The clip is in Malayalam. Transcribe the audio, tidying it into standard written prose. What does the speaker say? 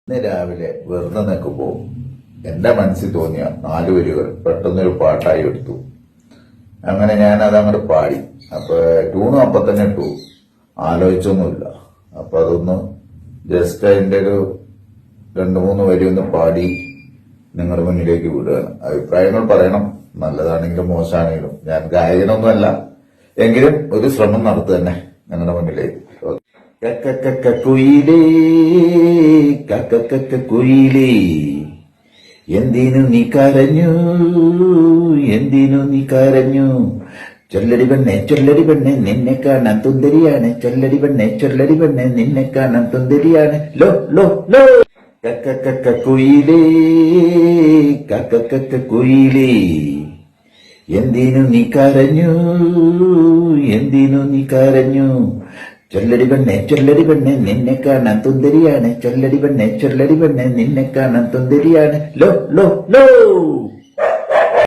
ഇന്ന് രാവിലെ വെറുതെ നിൽക്കുമ്പോൾ എന്റെ മനസ്സിൽ തോന്നിയ 4 വരികൾ പെട്ടെന്നൊരു പാട്ടായി എടുത്തു. അങ്ങനെ ഞാൻ അതങ്ങോട്ട് പാടി. അപ്പൊ ട്യൂണും അപ്പൊ തന്നെ ഇട്ടു, ആലോചിച്ചൊന്നുമില്ല. അപ്പൊ അതൊന്ന് ജസ്റ്റ് അതിന്റെ ഒരു 2-3 വരി ഒന്ന് പാടി നിങ്ങളുടെ മുന്നിലേക്ക് വിടുകയാണ്. അഭിപ്രായങ്ങൾ പറയണം, നല്ലതാണെങ്കിലും മോശമാണെങ്കിലും. ഞാൻ ഗായകനൊന്നുമല്ല, എങ്കിലും ഒരു ശ്രമം നടത്തു തന്നെ നിങ്ങളുടെ മുന്നിലേക്ക്. കുയിലേ കുയിലേ, എന്തിനു നീ കരഞ്ഞു, എന്തിനു നീ കരഞ്ഞു? ചൊല്ലടി പെണ്ണെ നിന്നെ കാണാൻ തുന്തരിയാണ്. ചൊല്ലടി പെണ്ണെ നിന്നെ കാണാൻ തുന്തരിയാണ്. ലോ ലോ ലോ കുയിലേ കുയിലേ, എന്തിനു നീ കരഞ്ഞു, എന്തിനു നീ കരഞ്ഞു? ചൊല്ലടി പെണ്ണെ നിന്നെ കാണാൻ തുന്തരിയാണ്. ചൊല്ലടി പെണ്ണെ നിന്നെ കാണാൻ തുന്തരിയാണ്. Law law law